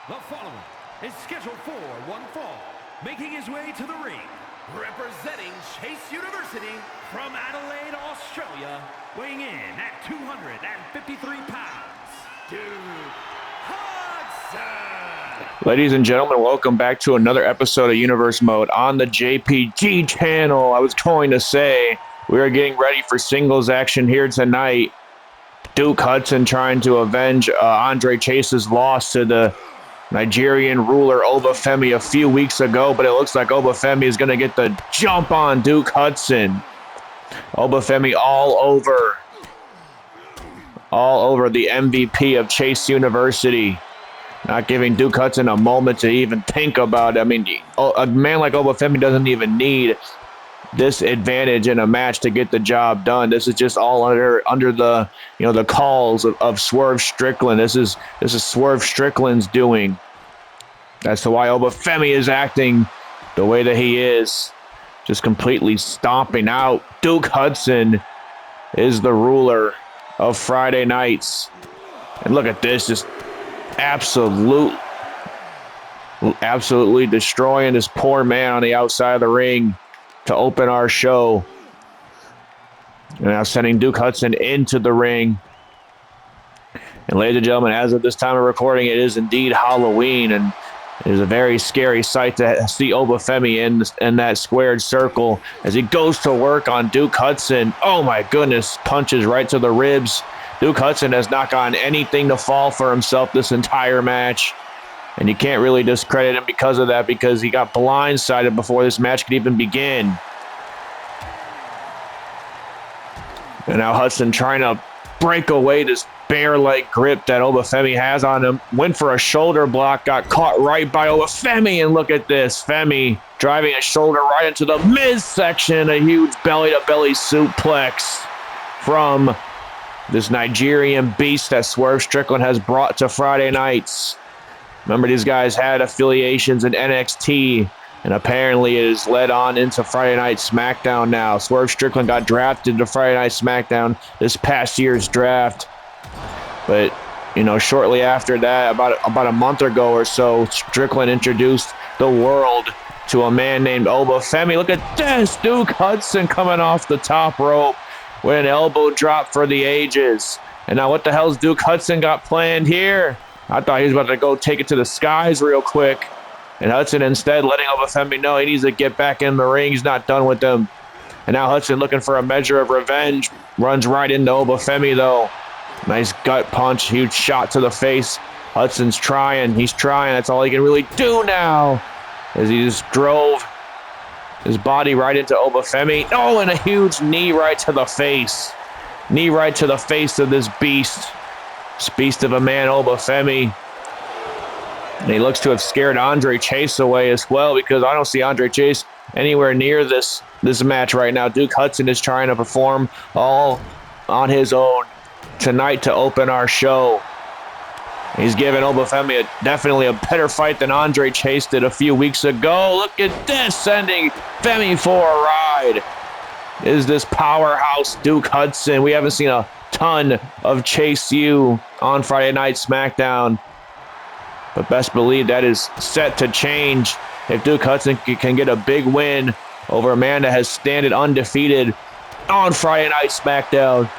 The following is scheduled for one fall, making his way to the ring, representing Chase University from Adelaide, Australia, weighing in at 253 pounds, Duke Hudson. Ladies and gentlemen, welcome back to another episode of Universe Mode on the JPG channel. I was going to say, we are getting ready for singles action here tonight. Duke Hudson trying to avenge Andre Chase's loss to the Nigerian ruler Oba Femi a few weeks ago, but it looks like Oba Femi is going to get the jump on Duke Hudson. Oba Femi all over the MVP of Chase University. Not giving Duke Hudson a moment to even think about it. I mean, a man like Oba Femi doesn't even need this advantage in a match to get the job done. This is just all under the the calls of Swerve Strickland. This is Swerve Strickland's doing. That's why Oba Femi is acting the way that he is, just completely stomping out. Duke Hudson is the ruler of Friday nights, and look at this, just absolutely destroying this poor man on the outside of the ring to open our show. And now sending Duke Hudson into the ring. And ladies and gentlemen, as of this time of recording, it is indeed Halloween, and it is a very scary sight to see Oba Femi in that squared circle as he goes to work on Duke Hudson. Oh my goodness, punches right to the ribs. Duke Hudson has not gotten anything to fall for himself this entire match. And you can't really discredit him because of that, because he got blindsided before this match could even begin. And now Hudson trying to break away this bear-like grip that Oba Femi has on him. Went for a shoulder block, got caught right by Oba Femi, and look at this. Femi driving a shoulder right into the midsection. A huge belly-to-belly suplex from this Nigerian beast that Swerve Strickland has brought to Friday nights. Remember, these guys had affiliations in NXT, and apparently it is led on into Friday Night Smackdown now. Swerve Strickland got drafted to Friday Night Smackdown this past year's draft. But, shortly after that, about a month ago or so, Strickland introduced the world to a man named Oba Femi. Look at this! Duke Hudson coming off the top rope with an elbow drop for the ages. And now what the hell's Duke Hudson got planned here? I thought he was about to go take it to the skies real quick. And Hudson instead letting Oba Femi know he needs to get back in the ring. He's not done with them. And now Hudson looking for a measure of revenge. Runs right into Oba Femi though. Nice gut punch. Huge shot to the face. Hudson's trying. He's trying. That's all he can really do now. As he just drove his body right into Oba Femi. Oh, and a huge knee right to the face. Knee right to the face of this beast. This beast of a man, Oba Femi. And he looks to have scared Andre Chase away as well, because I don't see Andre Chase anywhere near this match right now. Duke Hudson is trying to perform all on his own tonight to open our show. He's giving Oba Femi definitely a better fight than Andre Chase did a few weeks ago. Look at this, sending Femi for a ride. Is this powerhouse Duke Hudson? We haven't seen a ton of Chase U on Friday Night Smackdown, but best believe that is set to change if Duke Hudson can get a big win over a man that has standed undefeated on Friday Night Smackdown.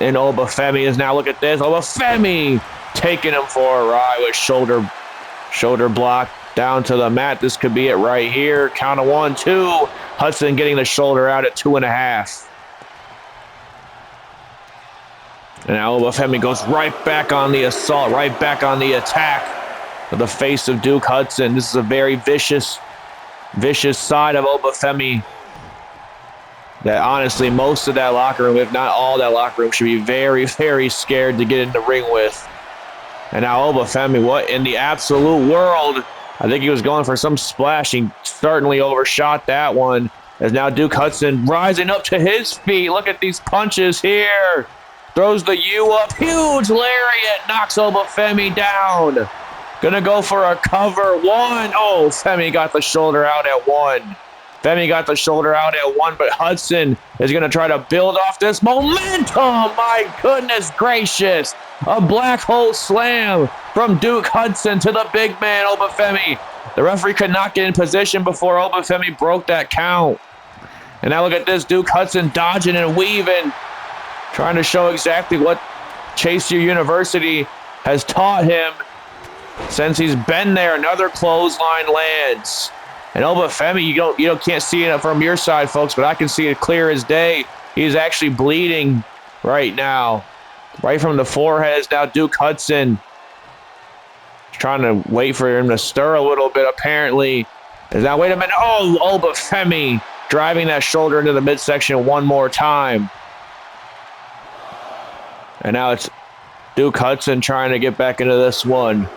And Oba Femi is now, look at this, Oba Femi taking him for a ride with shoulder block down to the mat. This could be it right here. Count of 1, 2. Hudson getting the shoulder out at 2.5. And now Oba Femi goes right back on the assault, right back on the attack of the face of Duke Hudson. This is a very vicious side of Oba Femi that honestly most of that locker room, if not all that locker room, should be very, very scared to get in the ring with. And now Oba Femi, what in the absolute world? I think he was going for some splash. He certainly overshot that one. As now Duke Hudson rising up to his feet. Look at these punches here. Throws the U up. Huge lariat. Knocks Oba Femi down. Gonna go for a cover. 1. Oh, Femi got the shoulder out at 1. Femi got the shoulder out at 1, but Hudson is going to try to build off this momentum. My goodness gracious. A black hole slam from Duke Hudson to the big man, Oba Femi. The referee could not get in position before Oba Femi broke that count. And now look at this, Duke Hudson dodging and weaving, trying to show exactly what Chase U University has taught him since he's been there. Another clothesline lands. And Oba Femi, you can't see it from your side, folks, but I can see it clear as day. He's actually bleeding right now. Right from the forehead is now Duke Hudson. Trying to wait for him to stir a little bit, apparently. Is now, wait a minute. Oh, Oba Femi driving that shoulder into the midsection one more time. And now it's Duke Hudson trying to get back into this one.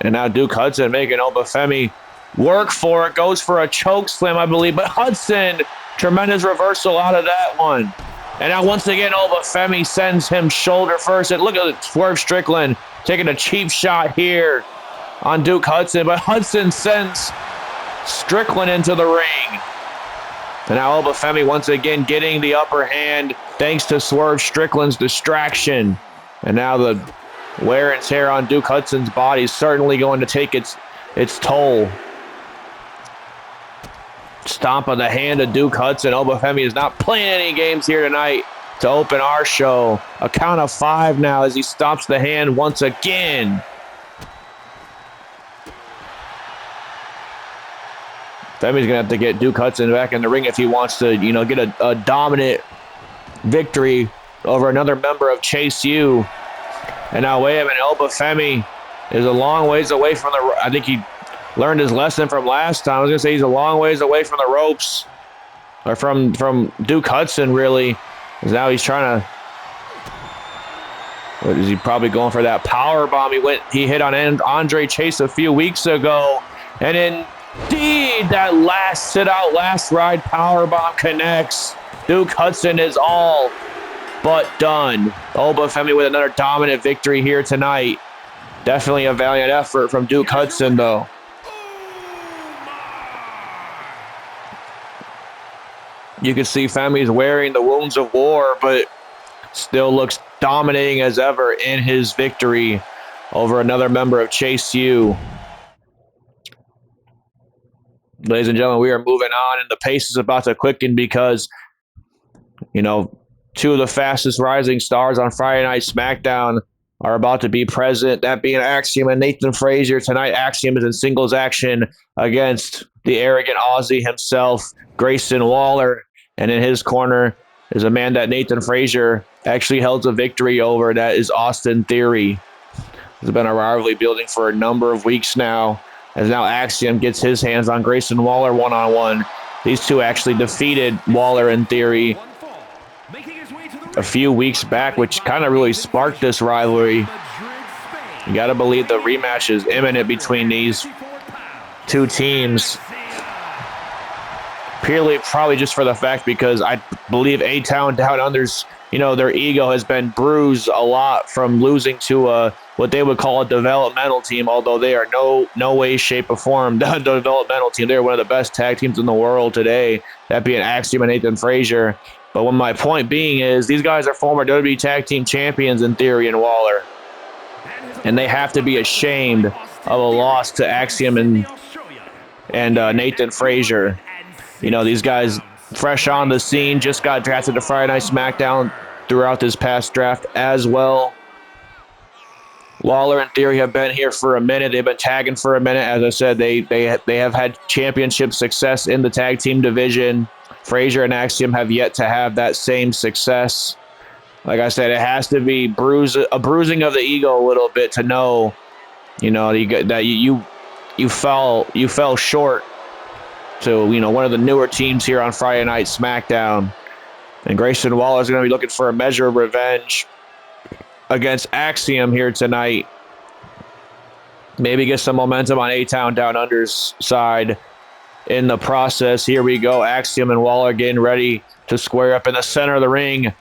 And now Duke Hudson making Oba Femi work for it. Goes for a choke slam, I believe. But Hudson, tremendous reversal out of that one. And now once again, Oba Femi sends him shoulder first. And look at Swerve Strickland taking a cheap shot here on Duke Hudson. But Hudson sends Strickland into the ring. And now Oba Femi once again getting the upper hand thanks to Swerve Strickland's distraction. And now the wear and tear on Duke Hudson's body is certainly going to take its toll. Stomp on the hand of Duke Hudson. Oba Femi is not playing any games here tonight to open our show. A count of 5 now as he stomps the hand once again. Femi's going to have to get Duke Hudson back in the ring if he wants to, get a dominant victory over another member of Chase U. And now, wait a minute, Oba Femi is a long ways away from the... I think he learned his lesson from last time. I was going to say he's a long ways away from the ropes. Or from Duke Hudson, really. Because now he's trying to... What, is he probably going for that power bomb he hit on Andre Chase a few weeks ago. And indeed, that last sit-out, last ride power bomb connects. Duke Hudson is all but done. Oba Femi with another dominant victory here tonight. Definitely a valiant effort from Duke Hudson, though. You can see Femi's wearing the wounds of war, but still looks dominating as ever in his victory over another member of Chase U. Ladies and gentlemen, we are moving on, and the pace is about to quicken because, two of the fastest rising stars on Friday Night Smackdown are about to be present, that being Axiom and Nathan Frazier. Tonight, Axiom is in singles action against the arrogant Aussie himself, Grayson Waller. And in his corner is a man that Nathan Frazier actually held a victory over. That is Austin Theory. There's been a rivalry building for a number of weeks now, as now Axiom gets his hands on Grayson Waller one-on-one. These two actually defeated Waller and Theory a few weeks back, which kind of really sparked this rivalry. You got to believe the rematch is imminent between these two teams. Purely probably just for the fact because I believe A-Town Down Under's, their ego has been bruised a lot from losing to what they would call a developmental team, although they are no way, shape, or form a developmental team. They're one of the best tag teams in the world today, that being Axiom and Nathan Frazier. But what my point being is these guys are former WWE Tag Team Champions in Theory and Waller. And they have to be ashamed of a loss to Axiom and Nathan Frazier. These guys fresh on the scene, just got drafted to Friday Night Smackdown throughout this past draft as well. Waller and Theory have been here for a minute. They've been tagging for a minute. As I said, they have had championship success in the tag team division. Frazier and Axiom have yet to have that same success. Like I said, it has to be a bruising of the ego a little bit to know, that you fell short to one of the newer teams here on Friday Night Smackdown. And Grayson Waller is going to be looking for a measure of revenge against Axiom here tonight. Maybe get some momentum on A-Town Down Under's side in the process. Here we go. Axiom and Waller getting ready to square up in the center of the ring.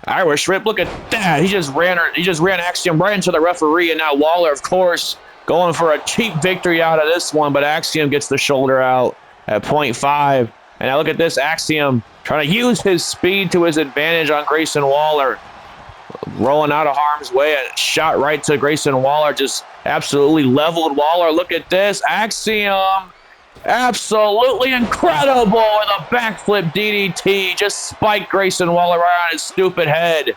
Irish Rip, look at that. He just ran Axiom right into the referee, and now Waller, of course, going for a cheap victory out of this one, but Axiom gets the shoulder out at 0.5. And now look at this, Axiom trying to use his speed to his advantage on Grayson Waller. Rolling out of harm's way, a shot right to Grayson Waller, just absolutely leveled Waller. Look at this, Axiom, absolutely incredible with a backflip DDT, just spiked Grayson Waller right on his stupid head.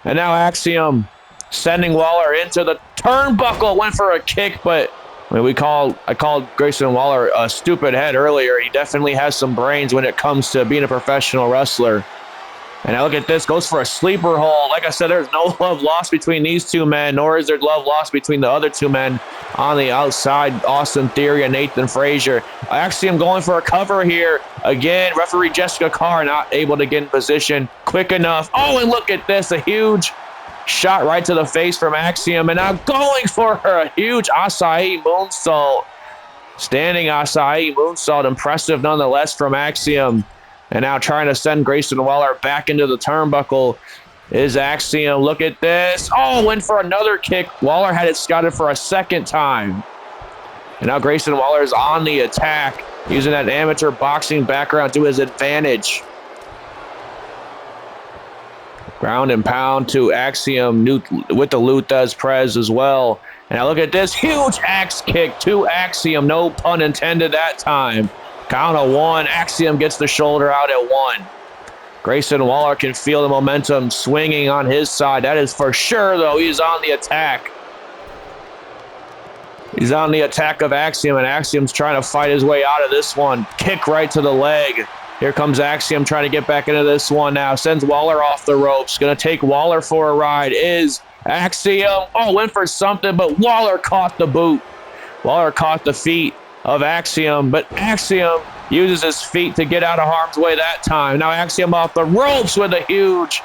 And now Axiom sending Waller into the turnbuckle, went for a kick, but I mean, I called Grayson Waller a stupid head earlier. He definitely has some brains when it comes to being a professional wrestler. And now look at this, goes for a sleeper hold. Like I said, there's no love lost between these two men, nor is there love lost between the other two men on the outside, Austin Theory and Nathan Frazier. Axiom going for a cover here. Again, referee Jessica Carr not able to get in position quick enough. Oh, and look at this, a huge shot right to the face from Axiom, and now going for a huge Acai moonsault. Standing Acai moonsault, impressive nonetheless from Axiom. And now trying to send Grayson Waller back into the turnbuckle is Axiom. Look at this. Oh, went for another kick. Waller had it scouted for a second time. And now Grayson Waller is on the attack, using that amateur boxing background to his advantage. Ground and pound to Axiom with the Luthez Prez as well. And now look at this huge axe kick to Axiom. No pun intended that time. Count of one. Axiom gets the shoulder out at 1. Grayson Waller can feel the momentum swinging on his side. That is for sure, though. He's on the attack. He's on the attack of Axiom, and Axiom's trying to fight his way out of this one. Kick right to the leg. Here comes Axiom trying to get back into this one now. Sends Waller off the ropes. Going to take Waller for a ride. Is Axiom. Oh, went for something, but Waller caught the boot. Waller caught the feet of Axiom, but Axiom uses his feet to get out of harm's way that time. Now Axiom off the ropes with a huge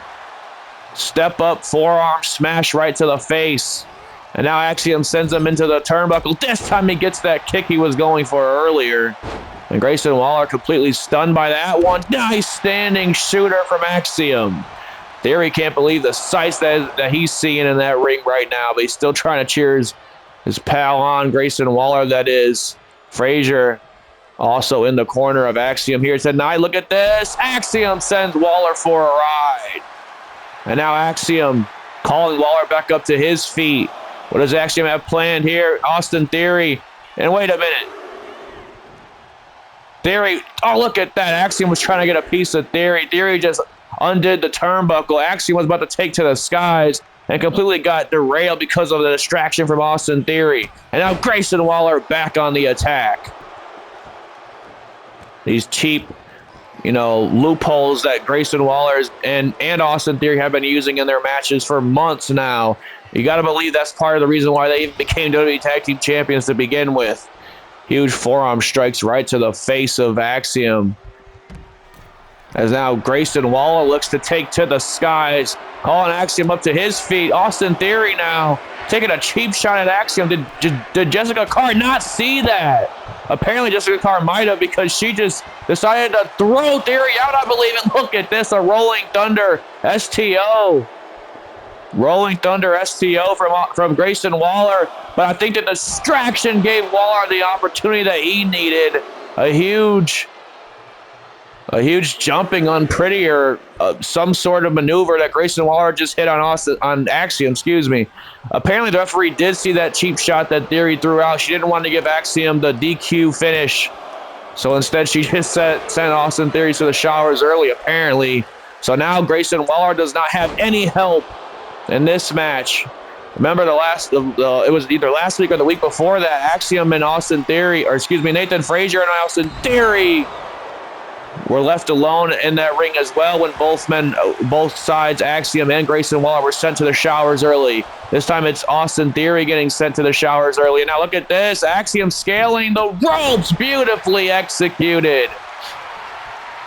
step-up forearm smash right to the face. And now Axiom sends him into the turnbuckle. This time he gets that kick he was going for earlier. And Grayson Waller completely stunned by that one. Nice standing shooter from Axiom. Theory can't believe the sights that he's seeing in that ring right now, but he's still trying to cheer his pal on, Grayson Waller, that is. Frazier also in the corner of Axiom here tonight. Look at this. Axiom sends Waller for a ride. And now Axiom calling Waller back up to his feet. What does Axiom have planned here? Austin Theory. And wait a minute. Theory. Oh, look at that. Axiom was trying to get a piece of Theory. Theory just undid the turnbuckle. Axiom was about to take to the skies and completely got derailed because of the distraction from Austin Theory. And now Grayson Waller back on the attack. These cheap, loopholes that Grayson Waller and Austin Theory have been using in their matches for months now. You got to believe that's part of the reason why they even became WWE Tag Team Champions to begin with. Huge forearm strikes right to the face of Axiom. As now Grayson Waller looks to take to the skies, calling Axiom up to his feet. Austin Theory now taking a cheap shot at Axiom. Did Jessica Carr not see that? Apparently Jessica Carr might have, because she just decided to throw Theory out, I believe. And look at this, a Rolling Thunder STO. Rolling Thunder STO from Grayson Waller. But I think the distraction gave Waller the opportunity that he needed. A huge jumping on prettier, some sort of maneuver that Grayson Waller just hit on Axiom, Apparently the referee did see that cheap shot that Theory threw out. She didn't want to give Axiom the DQ finish. So instead she just sent Austin Theory to the showers early, apparently. So now Grayson Waller does not have any help in this match. Remember it was either last week or the week before that, Axiom and Nathan Frazier and Austin Theory were left alone in that ring as well when both sides, Axiom and Grayson Waller, were sent to the showers early. This time it's Austin Theory getting sent to the showers early. And now look at this. Axiom scaling the ropes. Beautifully executed.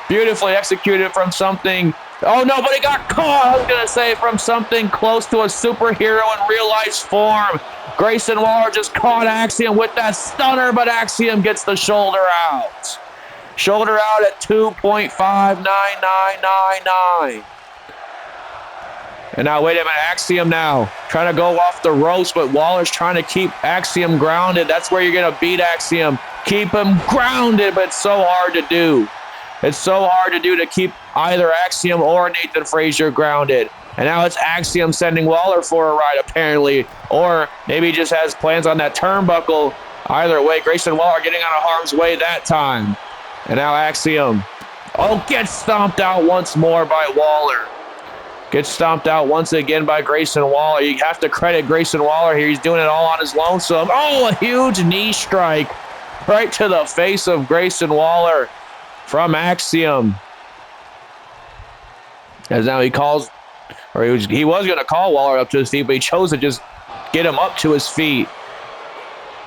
Beautifully executed from something. Oh, no, but he got caught. I was going to say from something close to a superhero in real life form. Grayson Waller just caught Axiom with that stunner, but Axiom gets the shoulder out. Shoulder out at 2.59999. And now, wait a minute, Axiom now trying to go off the ropes, but Waller's trying to keep Axiom grounded. That's where you're going to beat Axiom. Keep him grounded, but it's so hard to do. It's so hard to do to keep either Axiom or Nathan Frazier grounded. And now it's Axiom sending Waller for a ride, apparently. Or maybe he just has plans on that turnbuckle. Either way, Grayson Waller getting out of harm's way that time. And now Axiom, gets stomped out once more by Waller. Gets stomped out once again by Grayson Waller. You have to credit Grayson Waller here. He's doing it all on his lonesome. A huge knee strike right to the face of Grayson Waller from Axiom. As now he calls, or he was going to call Waller up to his feet, but he chose to just get him up to his feet.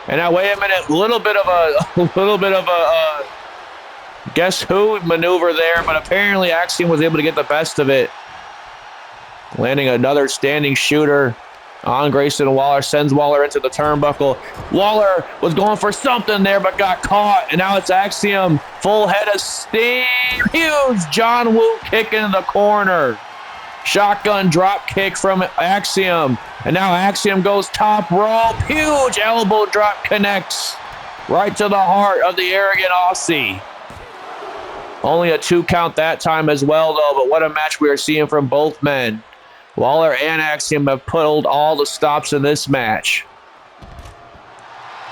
And now, wait a minute, a little bit of a guess who maneuver there, but apparently Axiom was able to get the best of it. Landing another standing shooter on Grayson Waller, sends Waller into the turnbuckle. Waller was going for something there, but got caught. And now it's Axiom, full head of steam. Huge John Woo kick in the corner. Shotgun drop kick from Axiom. And now Axiom goes top rope. Huge elbow drop connects right to the heart of the arrogant Aussie. Only a 2 count that time as well, though. But what a match we are seeing from both men. Waller and Axiom have pulled all the stops in this match.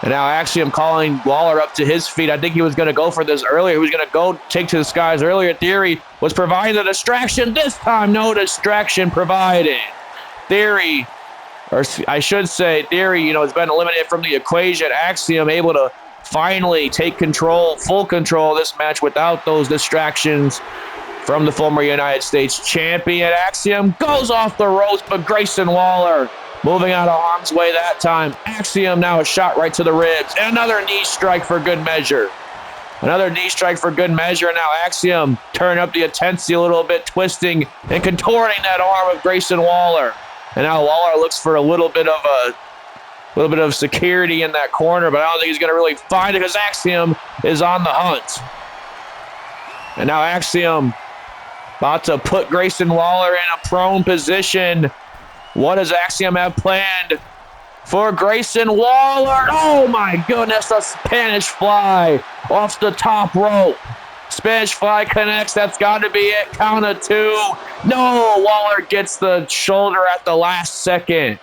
And now Axiom calling Waller up to his feet. I think he was going to go for this earlier. He was going to go take to the skies earlier. Theory was providing the distraction. This time, no distraction provided. Theory, or I should say, Theory, has been eliminated from the equation. Axiom able to finally take control, full control of this match without those distractions from the former United States champion. Axiom goes off the ropes, but Grayson Waller moving out of harm's way that time. Axiom now a shot right to the ribs. And another knee strike for good measure. Another knee strike for good measure. Now Axiom turning up the intensity a little bit, twisting and contorting that arm of Grayson Waller. And now Waller looks for a little bit of security in that corner, but I don't think he's going to really find it because Axiom is on the hunt. And now Axiom about to put Grayson Waller in a prone position. What does Axiom have planned for Grayson Waller? Oh my goodness, a Spanish fly off the top rope. Spanish fly connects, that's got to be it. Count of 2. No, Waller gets the shoulder at the last second.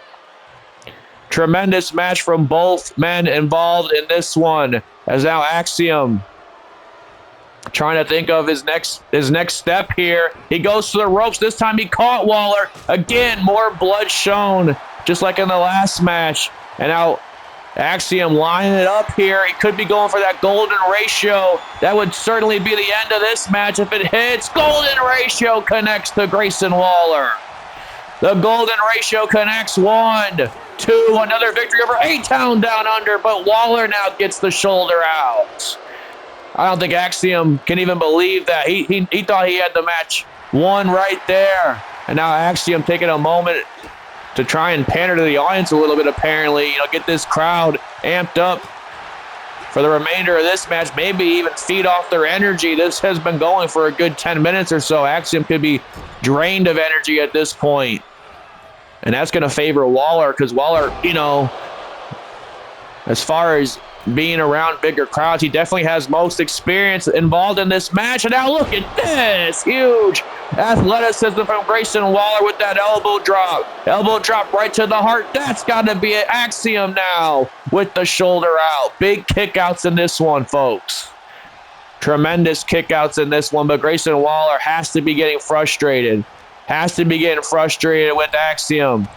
Tremendous match from both men involved in this one. As now Axiom trying to think of his next step here. He goes to the ropes. This time he caught Waller. Again, more blood shown, just like in the last match. And now Axiom lining it up here. He could be going for that golden ratio. That would certainly be the end of this match if it hits. Golden ratio connects to Grayson Waller. The golden ratio connects. 1, 2, another victory over A-Town Down Under, but Waller now gets the shoulder out. I don't think Axiom can even believe that. He thought he had the match won right there. And now Axiom taking a moment to try and pander to the audience a little bit, apparently. Get this crowd amped up for the remainder of this match. Maybe even feed off their energy. This has been going for a good 10 minutes or so. Axiom could be drained of energy at this point. And that's going to favor Waller because Waller, as far as being around bigger crowds, he definitely has most experience involved in this match. And now look at this. Huge athleticism from Grayson Waller with that elbow drop. Elbow drop right to the heart. That's got to be it. Axiom now with the shoulder out. Big kickouts in this one, folks. Tremendous kickouts in this one, but Grayson Waller has to be getting frustrated. With Axiom.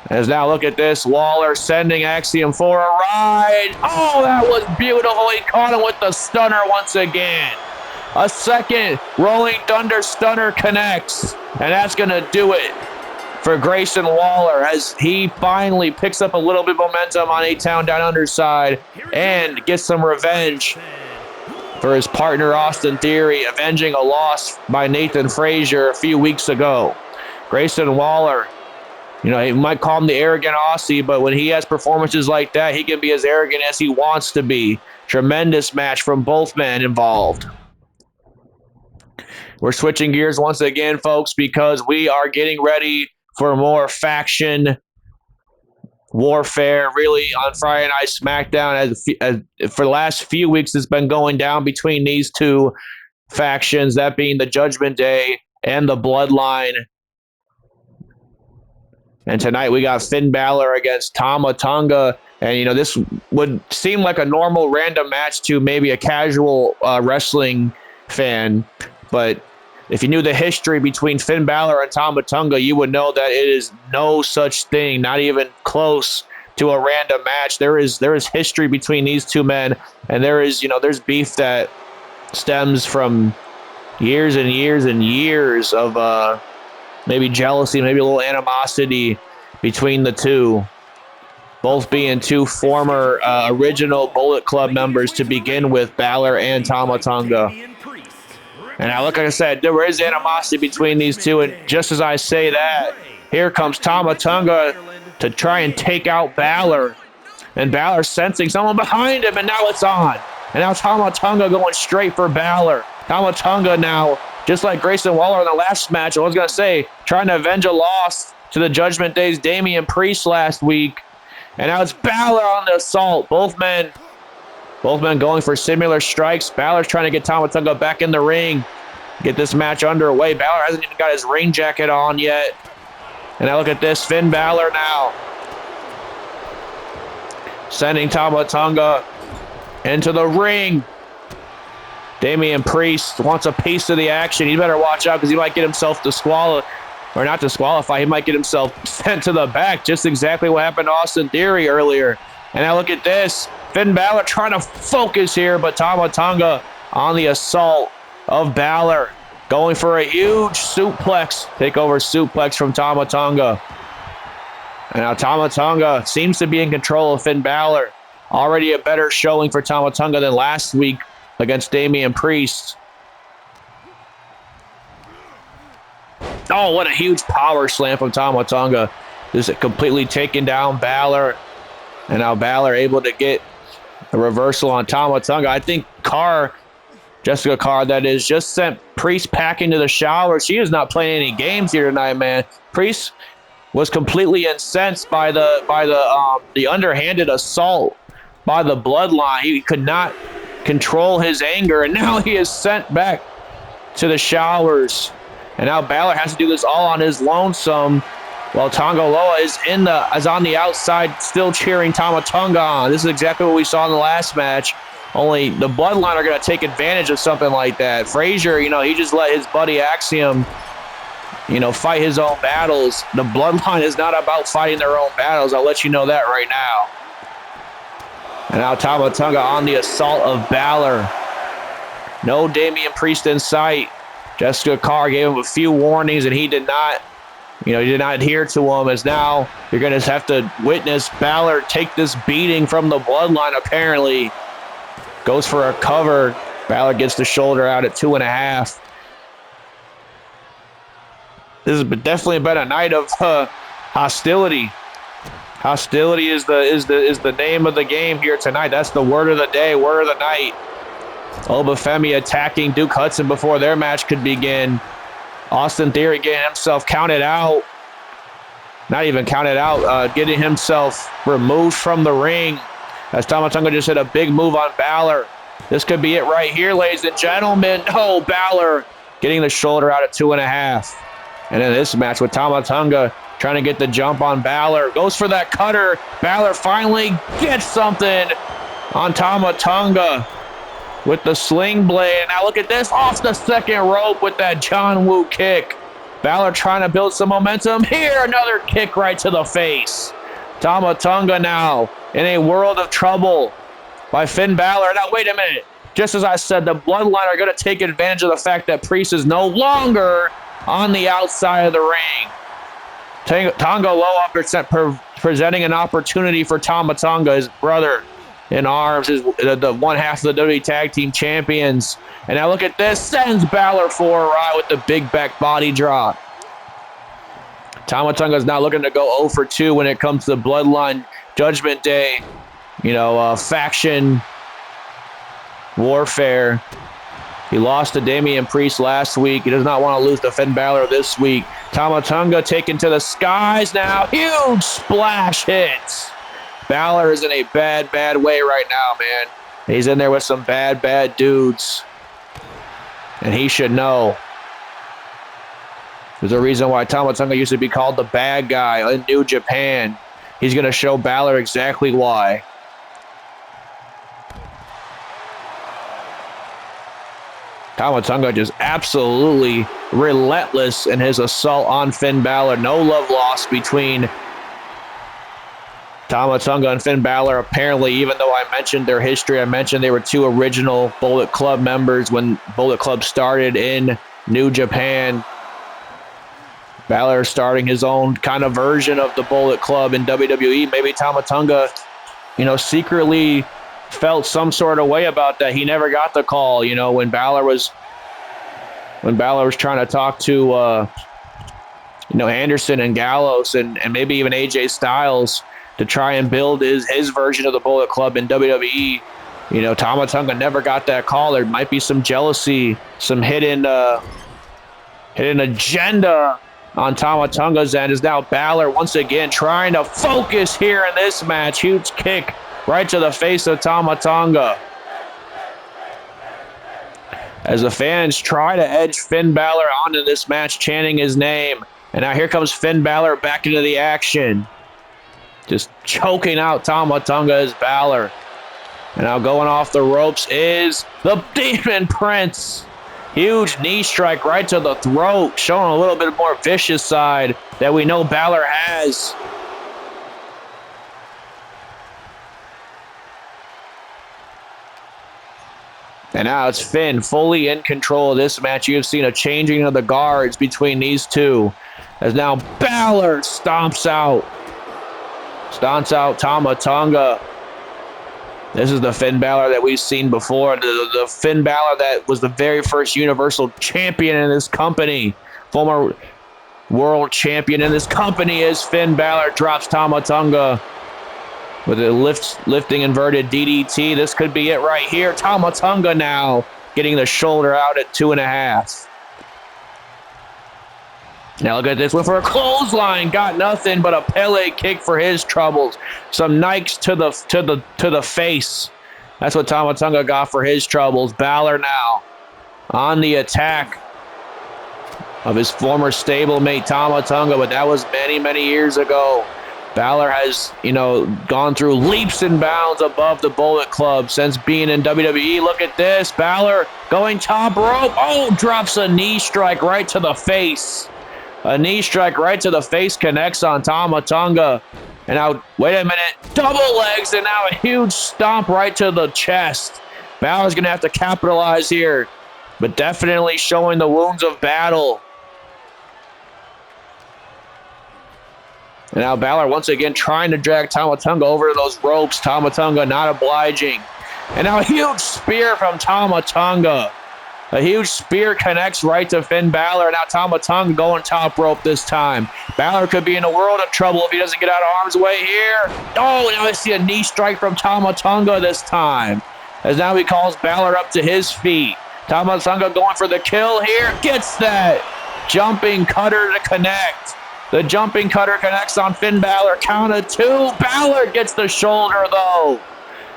As now look at this, Waller sending Axiom for a ride. Oh, that was beautiful. He caught him with the stunner once again. A second Rolling Thunder stunner connects, and that's going to do it for Grayson Waller as he finally picks up a little bit of momentum on A-Town Down Under side and gets some revenge for his partner Austin Theory, avenging a loss by Nathan Frazier a few weeks ago. Grayson Waller, he might call him the arrogant Aussie, but when he has performances like that, he can be as arrogant as he wants to be. Tremendous match from both men involved. We're switching gears once again, folks, because we are getting ready for more faction warfare, really, on Friday Night Smackdown. As for the last few weeks, it's been going down between these two factions, that being the Judgment Day and the Bloodline. And tonight we got Finn Balor against Tama Tonga. And, this would seem like a normal random match to maybe a casual wrestling fan. But if you knew the history between Finn Balor and Tama Tonga, you would know that it is no such thing, not even close to a random match. There is history between these two men. And there's beef that stems from years and years and years of maybe jealousy, maybe a little animosity between the two. Both being two former original Bullet Club members to begin with, Balor and Tama Tonga. And now, like I said, there is animosity between these two. And just as I say that, here comes Tama Tonga to try and take out Balor. And Balor sensing someone behind him, and now it's on. And now Tama Tonga going straight for Balor. Tama Tonga now, just like Grayson Waller in the last match, I was going to say, trying to avenge a loss to the Judgment Day's Damian Priest last week. And now it's Balor on the assault. Both men going for similar strikes. Balor's trying to get Tama Tonga back in the ring, get this match underway. Balor hasn't even got his rain jacket on yet. And now look at this, Finn Balor now sending Tama Tonga into the ring. Damian Priest wants a piece of the action. He better watch out because he might get himself not disqualified. He might get himself sent to the back. Just exactly what happened to Austin Theory earlier. And now look at this. Finn Balor trying to focus here, but Tama Tonga on the assault of Balor. Going for a huge suplex. Takeover suplex from Tama Tonga. And now Tama Tonga seems to be in control of Finn Balor. Already a better showing for Tama Tonga than last week against Damian Priest. Oh, what a huge power slam from Tama Tonga. Just completely taking down Balor. And now Balor able to get a reversal on Tama Tonga. I think Jessica Carr, that is, just sent Priest packing to the shower. She is not playing any games here tonight, man. Priest was completely incensed by the underhanded assault by the Bloodline. He could not control his anger, and now he is sent back to the showers. And now Balor has to do this all on his lonesome, while Tonga Loa is on the outside, still cheering Tama Tonga on. This is exactly what we saw in the last match. Only the Bloodline are going to take advantage of something like that. Frazier, he just let his buddy Axiom, fight his own battles. The Bloodline is not about fighting their own battles. I'll let you know that right now. And now Tama Tonga on the assault of Balor. No Damian Priest in sight. Jessica Carr gave him a few warnings, and he did not adhere to them. As now you're going to have to witness Balor take this beating from the Bloodline, apparently. Goes for a cover. Balor gets the shoulder out at 2.5. This has definitely been a night of hostility. Hostility is the name of the game here tonight. That's the word of the day, word of the night. Oba Femi attacking Duke Hudson before their match could begin. Austin Theory getting himself counted out. Not even counted out, getting himself removed from the ring. As Tama Tonga just hit a big move on Balor. This could be it right here, ladies and gentlemen. Oh, Balor getting the shoulder out at 2.5. And in this match with Tama Tonga trying to get the jump on Balor. Goes for that cutter. Balor finally gets something on Tama Tonga with the sling blade. Now look at this, off the second rope with that John Woo kick. Balor trying to build some momentum. Here, another kick right to the face. Tama Tonga now in a world of trouble by Finn Balor. Now, wait a minute. Just as I said, the Bloodline are going to take advantage of the fact that Priest is no longer on the outside of the ring. Tonga Loa presenting an opportunity for Tama Tonga, his brother in arms, the one half of the WWE Tag Team Champions. And now look at this. Sends Balor for a ride with the big back body drop. Tama Tonga is now looking to go 0 for 2 when it comes to the Bloodline Judgment Day, faction warfare. He lost to Damian Priest last week. He does not want to lose to Finn Balor this week. Tama Tonga taken to the skies now. Huge splash hits. Balor is in a bad, bad way right now, man. He's in there with some bad, bad dudes. And he should know. There's a reason why Tama Tonga used to be called the bad guy in New Japan. He's going to show Balor exactly why. Tama Tonga just absolutely relentless in his assault on Finn Balor. No love lost between Tama Tonga and Finn Balor. Apparently, even though I mentioned their history, I mentioned they were two original Bullet Club members when Bullet Club started in New Japan. Balor starting his own kind of version of the Bullet Club in WWE. Maybe Tama Tonga, secretly felt some sort of way about that. He never got the call, when Balor was trying to talk to Anderson and Gallows and maybe even AJ Styles to try and build his version of the Bullet Club in WWE. Tama Tonga never got that call. There might be some jealousy, some hidden agenda on Tama Tonga's end. Is now Balor once again trying to focus here in this match. Huge kick right to the face of Tama Tonga. As the fans try to edge Finn Balor onto this match, chanting his name. And now here comes Finn Balor back into the action. Just choking out Tama Tonga as Balor. And now going off the ropes is the Demon Prince. Huge knee strike right to the throat, showing a little bit more vicious side that we know Balor has. And now it's Finn fully in control of this match. You have seen a changing of the guards between these two. As now Balor stomps out Tama Tonga. This is the Finn Balor that we've seen before. The Finn Balor that was the very first Universal Champion in this company. Former World Champion in this company is Finn Balor. Drops Tama Tonga with a lifting inverted DDT. This could be it right here. Tama Tonga now getting the shoulder out at 2.5. Now look at this. Went for a clothesline. Got nothing but a Pele kick for his troubles. Some Nikes to the face. That's what Tama Tonga got for his troubles. Balor now on the attack of his former stablemate Tama Tonga, but that was many, many years ago. Balor has, gone through leaps and bounds above the Bullet Club since being in WWE. Look at this. Balor going top rope. Oh, drops a knee strike right to the face. A knee strike right to the face connects on Tama Tonga. And now, wait a minute, double legs, and now a huge stomp right to the chest. Balor's going to have to capitalize here, but definitely showing the wounds of battle. And now Balor once again trying to drag Tama Tonga over to those ropes. Tama Tonga not obliging. And now a huge spear from Tama Tonga. A huge spear connects right to Finn Balor. Now Tama Tonga going top rope this time. Balor could be in a world of trouble if he doesn't get out of harm's way here. Oh, now I see a knee strike from Tama Tonga this time. As now he calls Balor up to his feet. Tama Tonga going for the kill here. Gets that. Jumping cutter to connect. The jumping cutter connects on Finn Balor. Count of 2. Balor gets the shoulder though.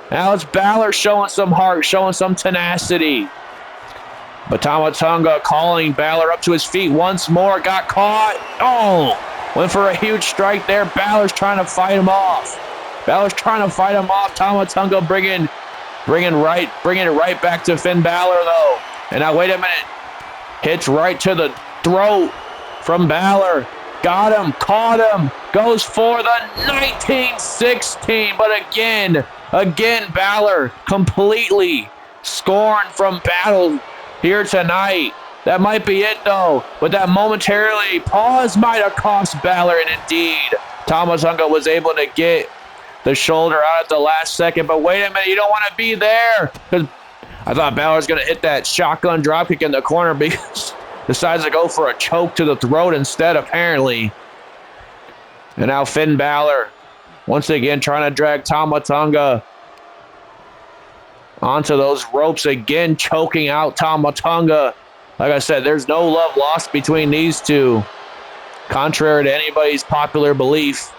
Now it's Balor showing some heart, showing some tenacity. But Tama Tonga calling Balor up to his feet once more. Got caught. Oh, went for a huge strike there. Balor's trying to fight him off. Tama Tonga bringing it right back to Finn Balor though. And now wait a minute. Hits right to the throat from Balor. Got him, caught him, goes for the 1916. But again, Balor completely scorned from battle here tonight. That might be it though, but that momentarily pause might have cost Balor, and indeed, Tama Tonga was able to get the shoulder out at the last second. But wait a minute, you don't want to be there, because I thought Balor was going to hit that shotgun dropkick in the corner, because decides to go for a choke to the throat instead, apparently. And now Finn Balor once again trying to drag Tama Tonga onto those ropes again, choking out Tama Tonga. Like I said, there's no love lost between these two, contrary to anybody's popular belief.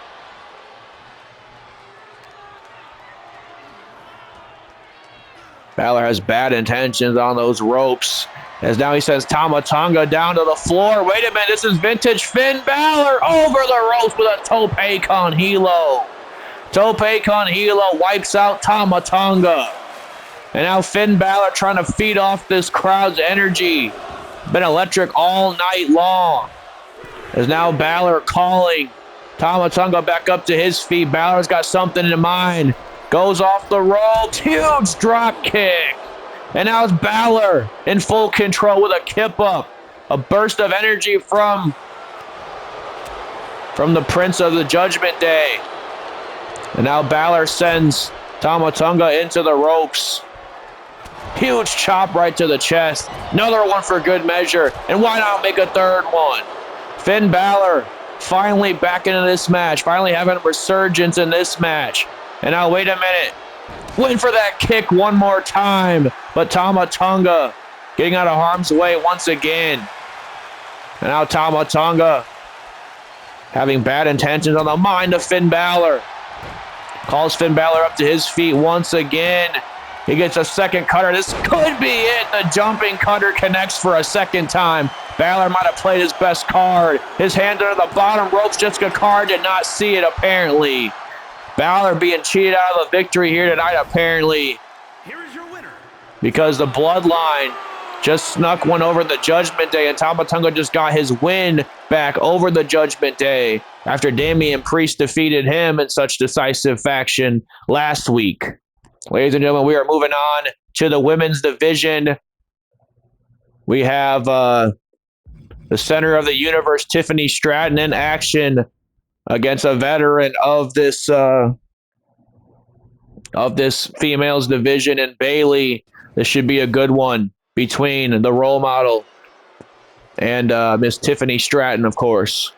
Balor has bad intentions on those ropes, as now he sends Tama Tonga down to the floor. Wait a minute, this is vintage Finn Balor over the ropes with a tope con hilo. Tope con hilo wipes out Tama Tonga. And now Finn Balor trying to feed off this crowd's energy. Been electric all night long. As now Balor calling Tama Tonga back up to his feet. Balor's got something in mind. Goes off the ropes. Huge drop kick. And now it's Balor in full control with a kip up. A burst of energy from the Prince of the Judgment Day. And now Balor sends Tama Tonga into the ropes. Huge chop right to the chest. Another one for good measure. And why not make a third one? Finn Balor finally back into this match. Finally having a resurgence in this match. And now wait a minute. Went for that kick one more time. But Tama Tonga getting out of harm's way once again. And now Tama Tonga having bad intentions on the mind of Finn Balor. Calls Finn Balor up to his feet once again. He gets a second cutter. This could be it. The jumping cutter connects for a second time. Balor might have played his best card. His hand under the bottom ropes. Jessica Carr did not see it, apparently. Balor being cheated out of the victory here tonight, apparently. Here is your winner. Because the Bloodline just snuck one over the Judgment Day, and Tama Tonga just got his win back over the Judgment Day after Damian Priest defeated him in such decisive fashion last week. Ladies and gentlemen, we are moving on to the women's division. We have the center of the universe, Tiffany Stratton, in action against a veteran of this females division in Bayley. This should be a good one between the role model and Miss Tiffany Stratton, of course.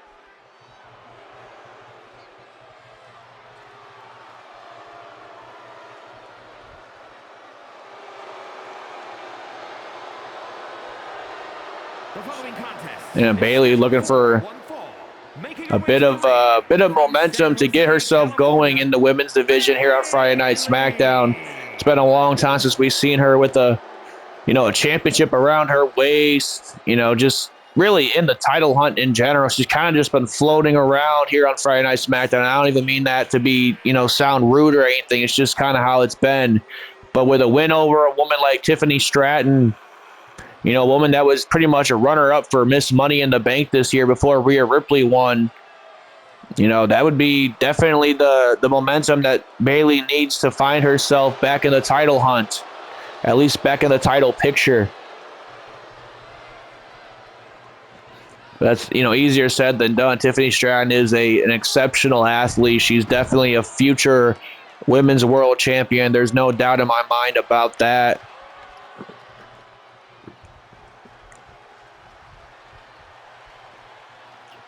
And Bayley looking for a bit of momentum to get herself going in the women's division here on Friday Night Smackdown. It's been a long time since we've seen her with a championship around her waist, just really in the title hunt in general. She's kind of just been floating around here on Friday Night Smackdown. I don't even mean that to be, sound rude or anything. It's just kind of how it's been. But with a win over a woman like Tiffany Stratton, a woman that was pretty much a runner-up for Miss Money in the Bank this year before Rhea Ripley won, that would be definitely the momentum that Bayley needs to find herself back in the title hunt, at least back in the title picture. That's, easier said than done. Tiffany Stratton is an exceptional athlete. She's definitely a future women's world champion. There's no doubt in my mind about that.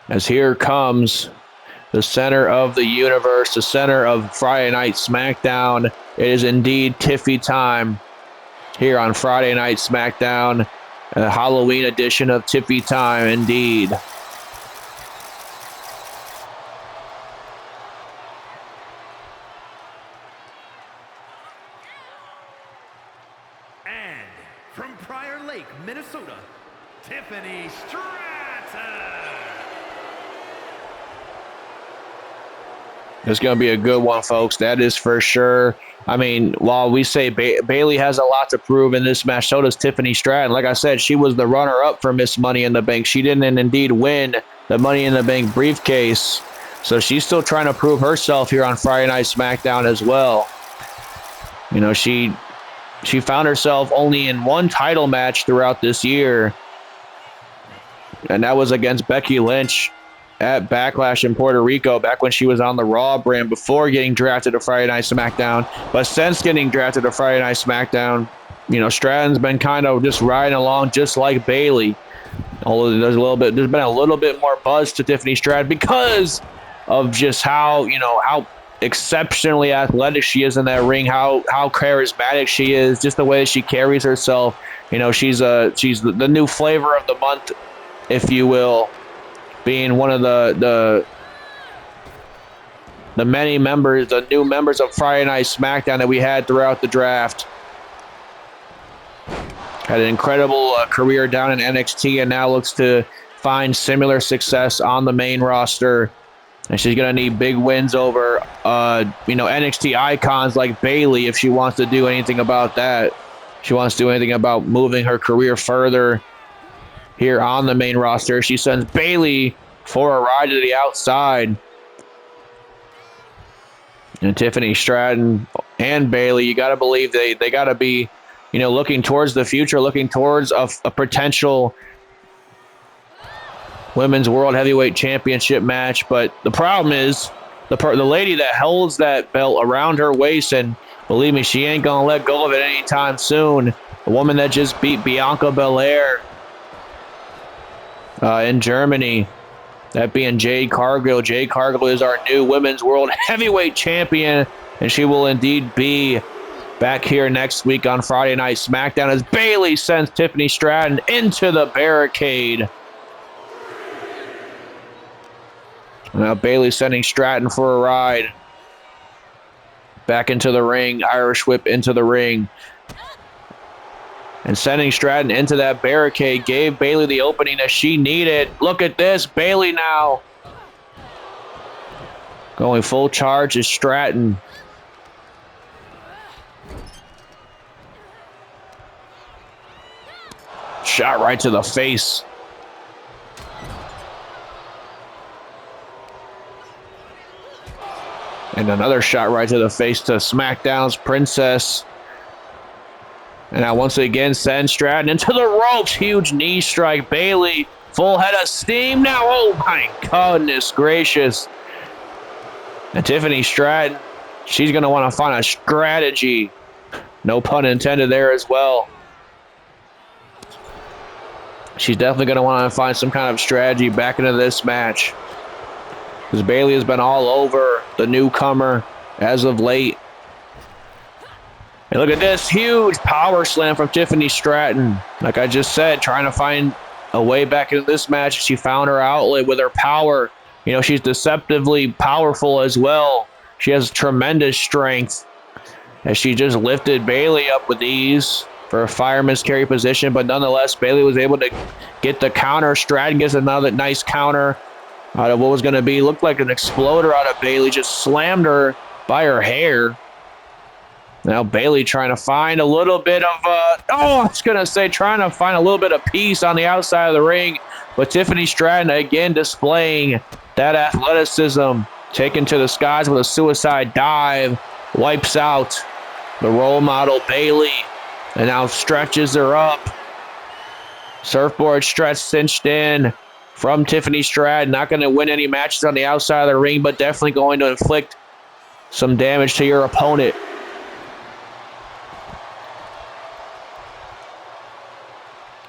As here comes the center of the universe, the center of Friday Night Smackdown. It is indeed Tiffy time here on Friday Night Smackdown. A Halloween edition of Tiffy time, indeed. And from Prior Lake, Minnesota, Tiffany Stratton. It's going to be a good one, folks. That is for sure. I mean, while we say Bayley has a lot to prove in this match, so does Tiffany Stratton. Like I said, she was the runner-up for Miss Money in the Bank. She didn't indeed win the Money in the Bank briefcase. So she's still trying to prove herself here on Friday Night SmackDown as well. She found herself only in one title match throughout this year, and that was against Becky Lynch at Backlash in Puerto Rico, back when she was on the Raw brand before getting drafted to Friday Night SmackDown. But since getting drafted to Friday Night SmackDown, Stratton's been kind of just riding along just like Bayley. Although there's been a little bit more buzz to Tiffany Stratton because of just how exceptionally athletic she is in that ring, how charismatic she is, just the way she carries herself. You know, she's the new flavor of the month, if you will, being one of the many members, the new members of Friday Night Smackdown that we had throughout the draft. Had an incredible career down in NXT and now looks to find similar success on the main roster. And she's going to need big wins over, NXT icons like Bayley if she wants to do anything about that. She wants to do anything about moving her career further here on the main roster. She sends Bayley for a ride to the outside. And Tiffany Stratton and Bayley, you got to believe they got to be, looking towards the future, looking towards a potential Women's World Heavyweight Championship match. But the problem is the lady that holds that belt around her waist, and believe me, she ain't going to let go of it anytime soon. The woman that just beat Bianca Belair in Germany, that being Jade Cargill. Jade Cargill is our new Women's World Heavyweight Champion, and she will indeed be back here next week on Friday Night Smackdown as Bayley sends Tiffany Stratton into the barricade. Now Bayley sending Stratton for a ride. Back into the ring. Irish whip into the ring. And sending Stratton into that barricade gave Bayley the opening that she needed. Look at this. Bayley now going full charge is Stratton. Shot right to the face. And another shot right to the face to SmackDown's Princess. And now once again, send Stratton into the ropes. Huge knee strike. Bayley, full head of steam now. Oh my goodness gracious. And Tiffany Stratton, she's going to want to find a strategy. No pun intended there as well. She's definitely going to want to find some kind of strategy back into this match, because Bayley has been all over the newcomer as of late. And look at this huge power slam from Tiffany Stratton. Like I just said, trying to find a way back into this match. She found her outlet with her power. She's deceptively powerful as well. She has tremendous strength as she just lifted Bayley up with ease for a fireman's carry position. But nonetheless, Bayley was able to get the counter. Stratton gets another nice counter out of what was going to be, looked like an exploder out of Bayley. Just slammed her by her hair. Now Bayley trying to find a little bit of, trying to find a little bit of peace on the outside of the ring. But Tiffany Stratton again displaying that athleticism, taken to the skies with a suicide dive, wipes out the role model Bayley, and now stretches her up. Surfboard stretch cinched in from Tiffany Stratton. Not going to win any matches on the outside of the ring, but definitely going to inflict some damage to your opponent.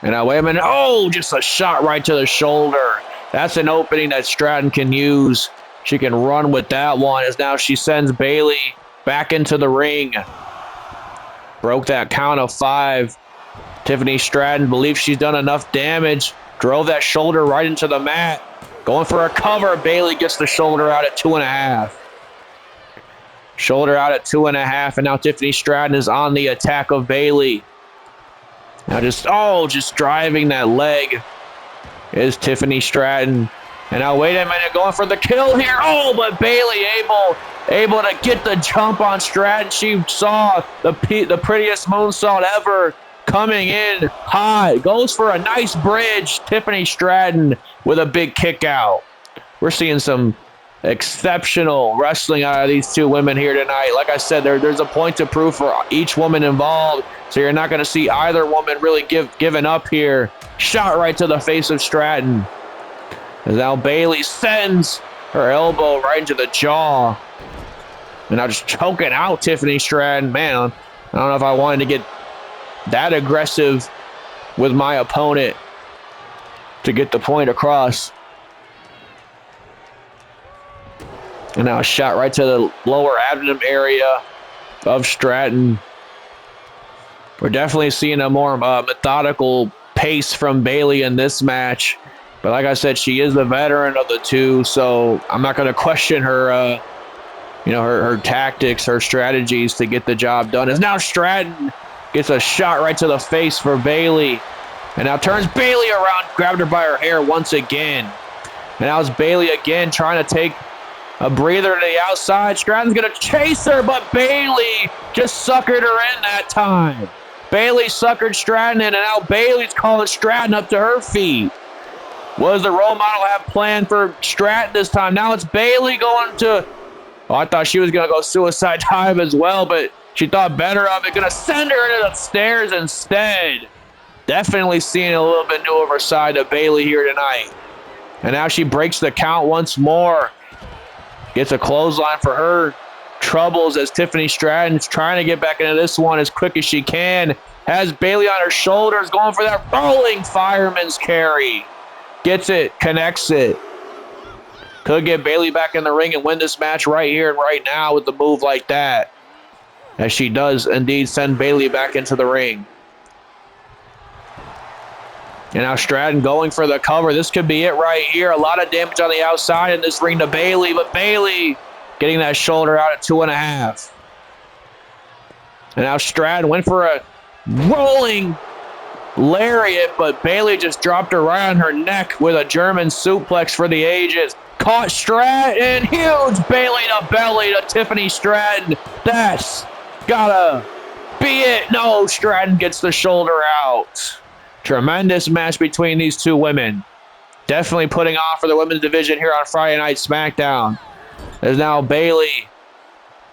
And now, wait a minute. Oh, just a shot right to the shoulder. That's an opening that Stratton can use. She can run with that one as now she sends Bayley back into the ring. Broke that count of 5. Tiffany Stratton believes she's done enough damage. Drove that shoulder right into the mat. Going for a cover. Bayley gets the shoulder out at 2.5. Shoulder out at 2.5. And now Tiffany Stratton is on the attack of Bayley. Now just driving that leg is Tiffany Stratton. And now wait a minute, going for the kill here. Oh, but Bayley able to get the jump on Stratton. She saw the prettiest moonsault ever coming in high. Goes for a nice bridge. Tiffany Stratton with a big kick out. We're seeing some exceptional wrestling out of these two women here tonight. Like I said, there's a point to prove for each woman involved. So you're not going to see either woman really giving up here. Shot right to the face of Stratton. As now Bayley sends her elbow right into the jaw. And now just choking out Tiffany Stratton. Man, I don't know if I wanted to get that aggressive with my opponent to get the point across. And now a shot right to the lower abdomen area of Stratton. We're definitely seeing a more methodical pace from Bayley in this match. But like I said, she is the veteran of the two, so I'm not going to question her, her tactics, her strategies to get the job done. As now Stratton gets a shot right to the face for Bayley. And now turns Bayley around, grabbed her by her hair once again. And now it's Bayley again trying to take a breather to the outside. Stratton's going to chase her, but Bayley just suckered her in that time. Bayley suckered Stratton in, and now Bayley's calling Stratton up to her feet. What does the role model have planned for Stratton this time? Now it's Bayley going to... Oh, I thought she was going to go suicide dive as well, but she thought better of it. Going to send her into the stairs instead. Definitely seeing a little bit new of her side of Bayley here tonight. And now she breaks the count once more. Gets a clothesline for her troubles as Tiffany Stratton's trying to get back into this one as quick as she can. Has Bayley on her shoulders, going for that rolling fireman's carry. Gets it, connects it. Could get Bayley back in the ring and win this match right here and right now with the move like that. As she does indeed send Bayley back into the ring. And now Stratton going for the cover. This could be it right here. A lot of damage on the outside in this ring to Bayley, but Bayley getting that shoulder out at 2.5. And now Stratton went for a rolling lariat, but Bayley just dropped her right on her neck with a German suplex for the ages. Caught Stratton. Huge Bayley to belly to Tiffany Stratton. That's gotta be it. No, Stratton gets the shoulder out. Tremendous match between these two women. Definitely putting on for the women's division here on Friday Night Smackdown. There's now Bayley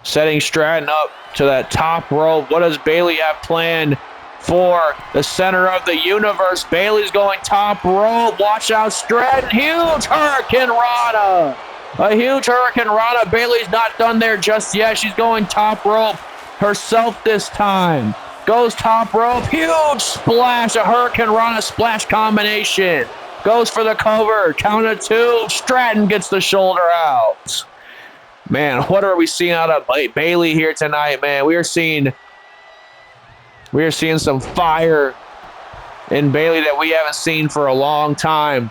setting Stratton up to that top rope. What does Bayley have planned for the center of the universe? Bayley's going top rope. Watch out, Stratton. Huge Hurricane Rana. A huge Hurricane Rana. Bayley's not done there just yet. She's going top rope herself this time. Goes top rope. Huge splash. A Hurricane Rana splash combination. Goes for the cover. Count of 2. Stratton gets the shoulder out. Man, what are we seeing out of Bayley here tonight, man? We are seeing some fire in Bayley that we haven't seen for a long time.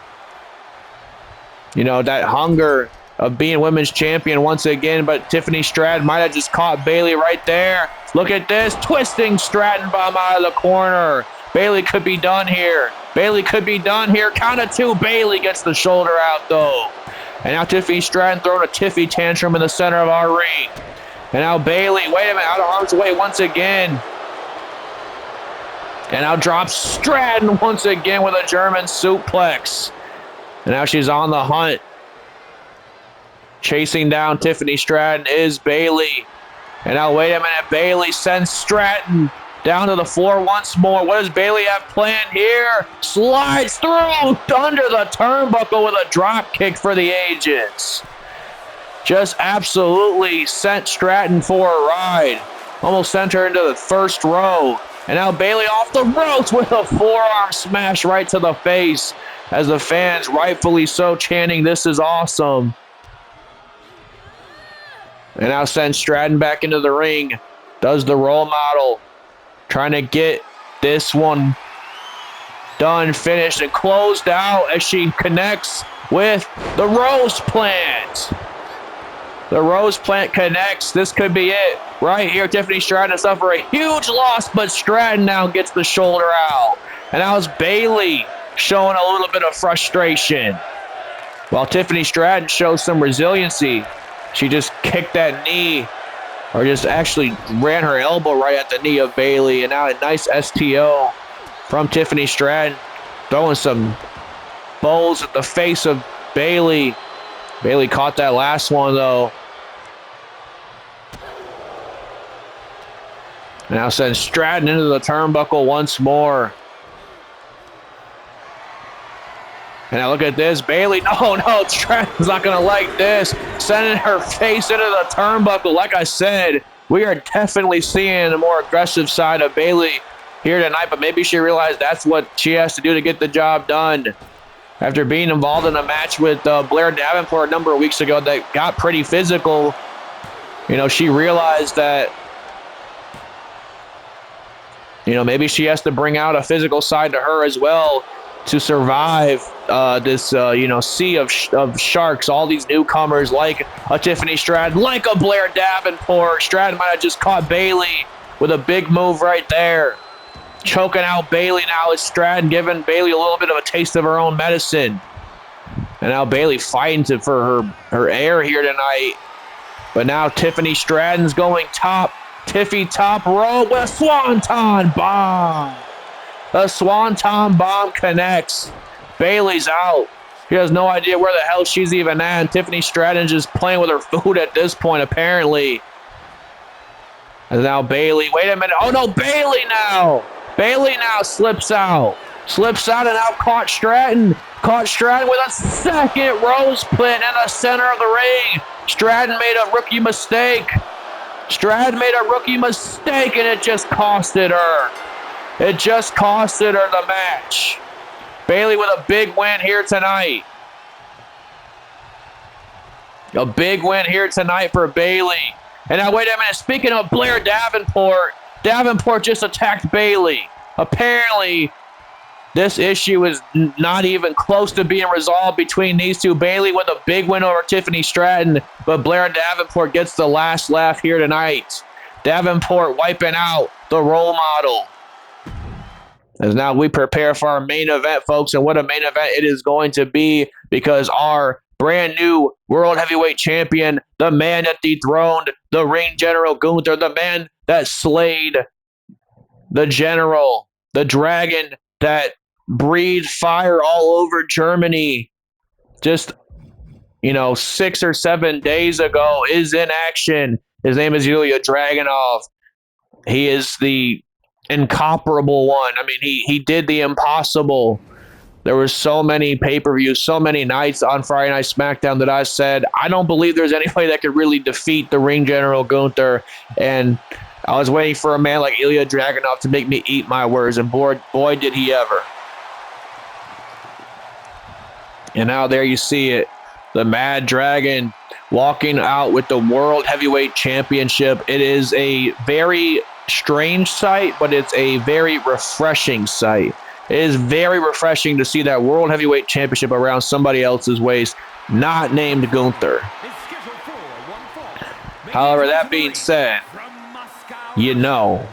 You know, that hunger of being women's champion once again, but Tiffany Stratton might have just caught Bayley right there. Look at this, twisting Stratton bomb out of the corner. Bayley could be done here. Bayley could be done here. Count of 2. Bayley gets the shoulder out, though. And now Tiffany Stratton throwing a Tiffy tantrum in the center of our ring. And now Bayley, wait a minute, out of harm's way once again. And now drops Stratton once again with a German suplex. And now she's on the hunt. Chasing down Tiffany Stratton is Bayley. And now wait a minute, Bayley sends Stratton down to the floor once more. What does Bayley have planned here? Slides through under the turnbuckle with a drop kick for the ages. Just absolutely sent Stratton for a ride. Almost sent her into the first row. And now Bayley off the ropes with a forearm smash right to the face. As the fans, rightfully so, chanting, "This is awesome." And now sends Stratton back into the ring. Does the role model. Trying to get this one done, finished, and closed out as she connects with the Rose Plant. The Rose Plant connects. This could be it. Right here, Tiffany Stratton suffer a huge loss, but Stratton now gets the shoulder out. And now it's Bayley showing a little bit of frustration. While Tiffany Stratton shows some resiliency, she just kicked that knee, or just actually ran her elbow right at the knee of Bayley. And now a nice STO from Tiffany Stratton, throwing some bowls at the face of Bayley. Bayley caught that last one, though. Now sends Stratton into the turnbuckle once more. And now look at this. Bayley, no, Stratton's not going to like this. Sending her face into the turnbuckle. Like I said, we are definitely seeing a more aggressive side of Bayley here tonight, but maybe she realized that's what she has to do to get the job done. After being involved in a match with Blair Davenport a number of weeks ago that got pretty physical, she realized that, maybe she has to bring out a physical side to her as well to survive this, sea of sharks, all these newcomers like a Tiffany Stratton, like a Blair Davenport. Stratton might have just caught Bayley with a big move right there. Choking out Bayley now is Stratton, giving Bayley a little bit of a taste of her own medicine. And now Bayley fighting for her air here tonight. But now Tiffany Stratton's going top. Tiffy top rope with a Swanton bomb. The Swanton bomb connects. Bayley's out. She has no idea where the hell she's even at. And Tiffany Stratton's just playing with her food at this point, apparently. And now Bayley. Wait a minute. Oh, no, Bayley now. Bayley now slips out. Slips out and now caught Stratton. Caught Stratton with a second rose plant in the center of the ring. Stratton made a rookie mistake. Stratton made a rookie mistake and it just costed her. It just costed her the match. Bayley with a big win here tonight. A big win here tonight for Bayley. And now wait a minute. Speaking of Blair Davenport, Davenport just attacked Bayley. Apparently, this issue is not even close to being resolved between these two. Bayley with a big win over Tiffany Stratton, but Blair Davenport gets the last laugh here tonight. Davenport wiping out the role model. As now we prepare for our main event, folks, and what a main event it is going to be, because our brand new World Heavyweight Champion, the man that dethroned the Ring General Gunther, the man that slayed the General, the Dragon that breathed fire all over Germany just, 6 or 7 days ago, is in action. His name is Ilja Dragunov. He is the incomparable one. I mean, he did the impossible. There were so many pay-per-views, so many nights on Friday Night Smackdown that I said, I don't believe there's anybody that could really defeat the Ring General Gunther. And I was waiting for a man like Ilja Dragunov to make me eat my words, and boy, did he ever. And now there you see it. The Mad Dragon walking out with the World Heavyweight Championship. It is a very strange sight, but it's a very refreshing sight. It is very refreshing to see that World Heavyweight Championship around somebody else's waist, not named Gunther. However, that being said, you know,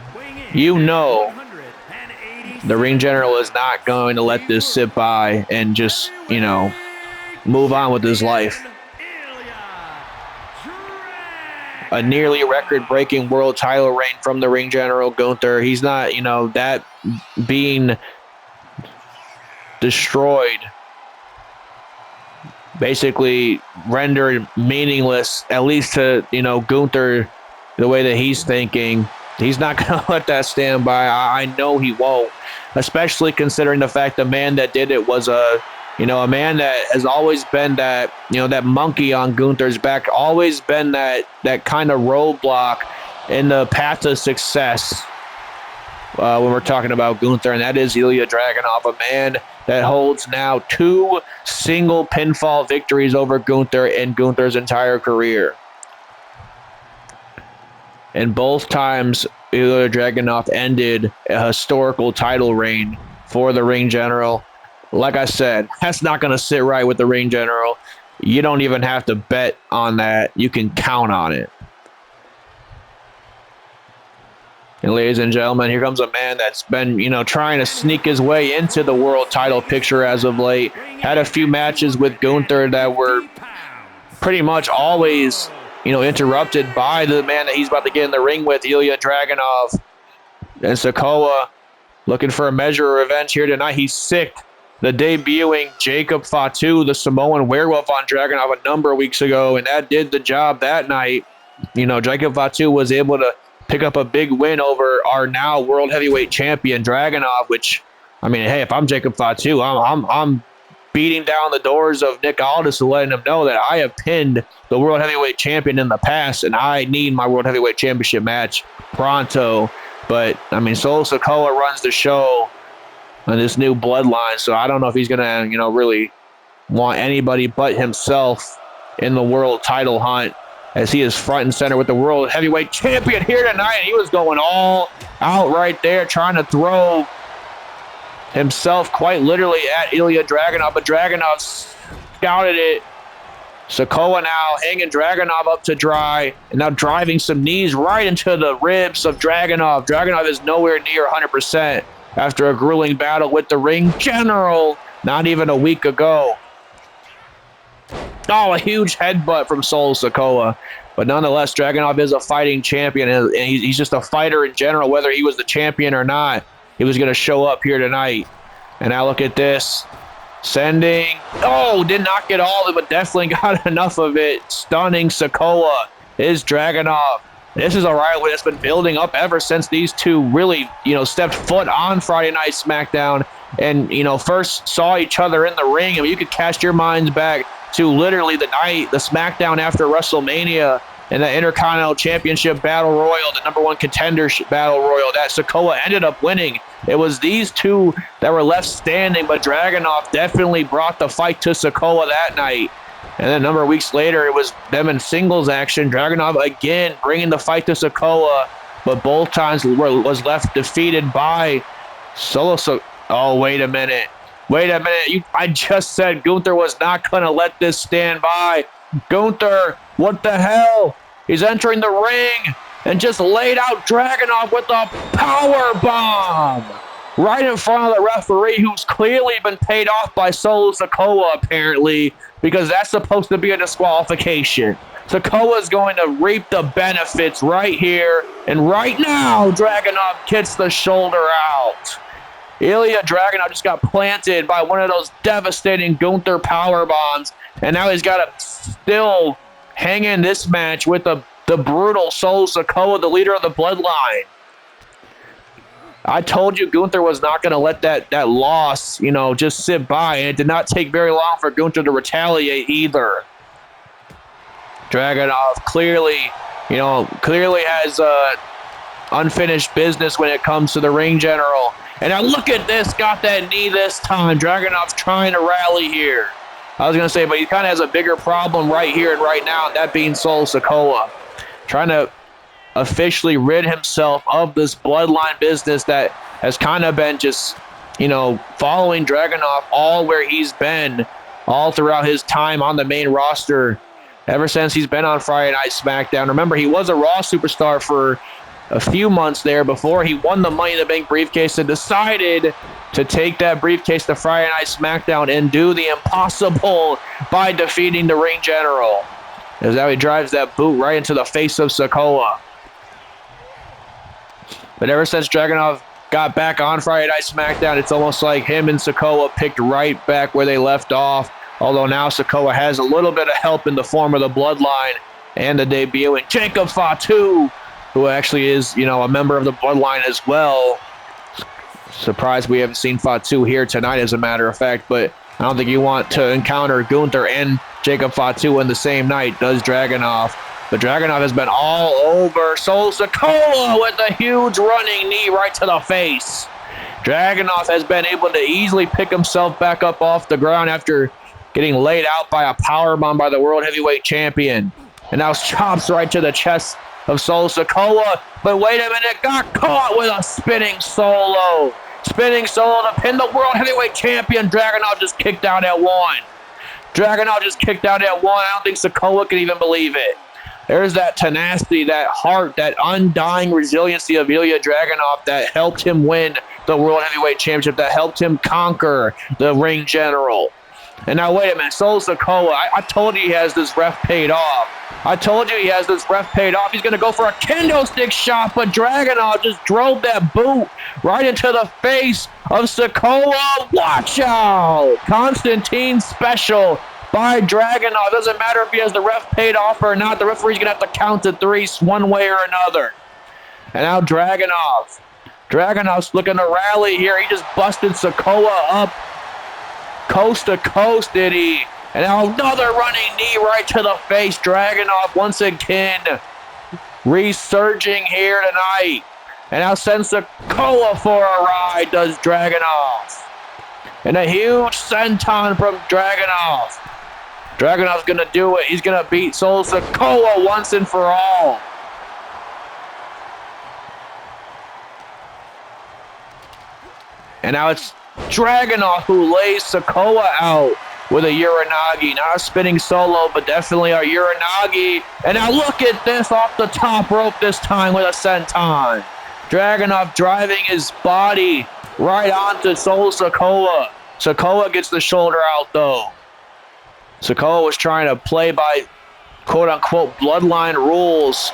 the Ring General is not going to let this sit by and just, move on with his life. A nearly record-breaking world title reign from the Ring General Gunther. He's not, that being destroyed, basically rendered meaningless, at least to, Gunther, the way that he's thinking. He's not going to let that stand by. I know he won't, especially considering the fact the man that did it was a man that has always been that, that monkey on Gunther's back, always been that kind of roadblock in the path to success when we're talking about Gunther, and that is Ilja Dragunov, a man that holds now 2 single pinfall victories over Gunther in Gunther's entire career. And both times, Ilja Dragunov ended a historical title reign for the Ring General. Like I said, that's not going to sit right with the Ring General. You don't even have to bet on that. You can count on it. And ladies and gentlemen, here comes a man that's been, trying to sneak his way into the world title picture as of late. Had a few matches with Gunther that were pretty much always, interrupted by the man that he's about to get in the ring with, Ilja Dragunov. And Sikoa looking for a measure of revenge here tonight. He's sick. The debuting Jacob Fatu, the Samoan werewolf, on Dragunov a number of weeks ago, and that did the job that night. Jacob Fatu was able to pick up a big win over our now World Heavyweight Champion, Dragunov, which, hey, if I'm Jacob Fatu, I'm beating down the doors of Nick Aldis and letting him know that I have pinned the World Heavyweight Champion in the past, and I need my World Heavyweight Championship match pronto. But, Solo Sikoa runs the show. on this new bloodline. So I don't know if he's going to, really want anybody but himself in the world title hunt, as he is front and center with the world heavyweight champion here tonight. He was going all out right there, trying to throw himself quite literally at Ilja Dragunov, but Dragunov scouted it. Sikoa now hanging Dragunov up to dry, and now driving some knees right into the ribs of Dragunov. Dragunov is nowhere near 100% after a grueling battle with the ring general not even a week ago. Oh, a huge headbutt from Sol Sikoa. But nonetheless, Dragunov is a fighting champion, and he's just a fighter in general, whether he was the champion or not. He was going to show up here tonight. And now look at this. Sending. Oh, did not get all of it, but definitely got enough of it. Stunning Sikoa is Dragunov. This is a rivalry that's been building up ever since these two really, stepped foot on Friday Night Smackdown and, first saw each other in the ring. I mean, you could cast your minds back to literally the SmackDown after WrestleMania and the Intercontinental Championship Battle Royal, the #1 contender Battle Royal that Sikoa ended up winning. It was these two that were left standing, but Dragunov definitely brought the fight to Sikoa that night. And then a number of weeks later, it was them in singles action. Dragunov again bringing the fight to Sikoa, but both times was left defeated by Solo. Oh, wait a minute. I just said Gunther was not going to let this stand by. Gunther, what the hell? He's entering the ring and just laid out Dragunov with a power bomb right in front of the referee, who's clearly been paid off by Solo Sikoa, apparently, because that's supposed to be a disqualification. Sikoa's going to reap the benefits right here, and right now, Dragunov gets the shoulder out. Ilja Dragunov just got planted by one of those devastating Gunther power bombs, and now he's got to still hang in this match with the brutal Sol Sikoa, the leader of the bloodline. I told you Gunther was not going to let that loss, just sit by, and it did not take very long for Gunther to retaliate either. Dragunov clearly has unfinished business when it comes to the ring general. And now look at this, got that knee this time. Dragunov's trying to rally here. I was going to say, but he kind of has a bigger problem right here and right now, that being Sol Sikoa. Trying to officially rid himself of this bloodline business that has kind of been just, following Dragunov all where he's been all throughout his time on the main roster ever since he's been on Friday Night Smackdown. Remember, he was a Raw superstar for a few months there before he won the Money in the Bank briefcase and decided to take that briefcase to Friday Night Smackdown and do the impossible by defeating the ring general. As now he drives that boot right into the face of Sikoa. But ever since Dragunov got back on Friday Night Smackdown, it's almost like him and Sikoa picked right back where they left off. Although now Sikoa has a little bit of help in the form of the bloodline and the debuting Jacob Fatu, who actually is, a member of the bloodline as well. Surprised we haven't seen Fatu here tonight, as a matter of fact, but I don't think you want to encounter Gunther and Jacob Fatu in the same night, does Dragunov. But Dragunov has been all over Sol Sikoa with a huge running knee right to the face. Dragunov has been able to easily pick himself back up off the ground after getting laid out by a powerbomb by the World Heavyweight Champion. And now chops right to the chest of Sol Sikoa, but wait a minute, got caught with a spinning solo. Spinning solo to pin the World Heavyweight Champion. Dragunov just kicked out at one. I don't think Sikoa can even believe it. There's that tenacity, that heart, that undying resiliency of Ilja Dragunov that helped him win the World Heavyweight Championship, that helped him conquer the ring general. And now, wait a minute, Sol Sikoa, I told you he has this ref paid off. He's going to go for a kendo stick shot, but Dragunov just drove that boot right into the face of Sikoa. Watch out! Constantine special by Dragunov. Doesn't matter if he has the ref paid off or not. The referee's going to have to count to three one way or another. And now Dragunov's looking to rally here. He just busted Sikoa up coast to coast, did he? And now another running knee right to the face. Dragunov once again resurging here tonight. And now sends Sikoa for a ride, does Dragunov. And a huge senton from Dragunov. Dragunov's going to do it. He's going to beat Solo Sikoa once and for all. And now it's Dragunov who lays Sikoa out with a Uranagi. Not a spinning solo, but definitely a Uranagi. And now look at this off the top rope this time with a senton. Dragunov driving his body right onto Solo Sikoa. Sikoa gets the shoulder out though. Sikoa was trying to play by quote-unquote bloodline rules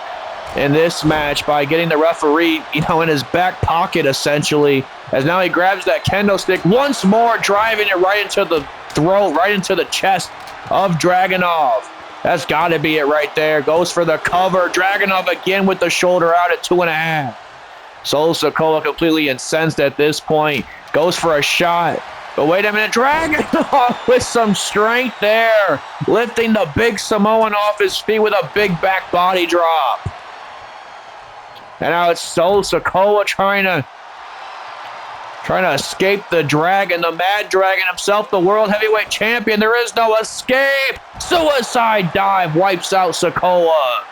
in this match by getting the referee, in his back pocket essentially. As now he grabs that kendo stick once more, driving it right into the throat, right into the chest of Dragunov. That's got to be it right there. Goes for the cover. Dragunov again with the shoulder out at 2.5. Solo Sikoa completely incensed at this point. Goes for a shot. But wait a minute, Dragunov with some strength there. Lifting the big Samoan off his feet with a big back body drop. And now it's Solo Sikoa trying to escape the dragon, the mad dragon himself, the world heavyweight champion. There is no escape. Suicide dive wipes out Sikoa.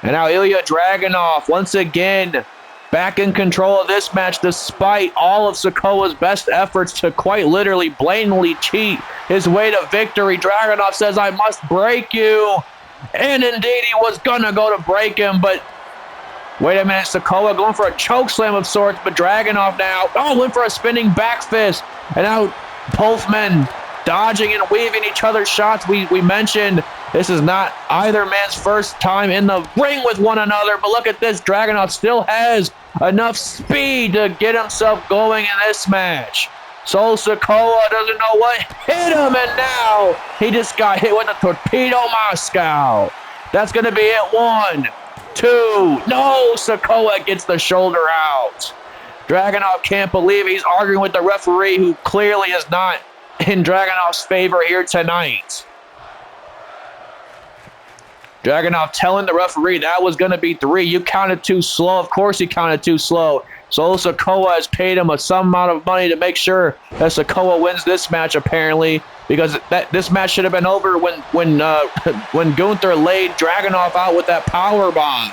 And now Ilja Dragunov once again back in control of this match despite all of Sikoa's best efforts to quite literally blatantly cheat his way to victory. Dragunov says, I must break you. And indeed he was gonna go to break him, but wait a minute, Sikoa going for a chokeslam of sorts, but Dragunov now, went for a spinning back fist. And now both men dodging and weaving each other's shots. We mentioned this is not either man's first time in the ring with one another, but look at this. Dragunov still has enough speed to get himself going in this match. Solo Sikoa doesn't know what hit him, and now he just got hit with a Torpedo Moscow. That's going to be it. 1, 2. No, Sikoa gets the shoulder out. Dragunov can't believe he's arguing with the referee, who clearly is not in Dragunov's favor here tonight. Dragunov telling the referee that was going to be 3. You counted too slow. Of course he counted too slow. Solo Sikoa has paid him some amount of money to make sure that Sikoa wins this match, apparently, because this match should have been over when Gunther laid Dragunov out with that power bomb.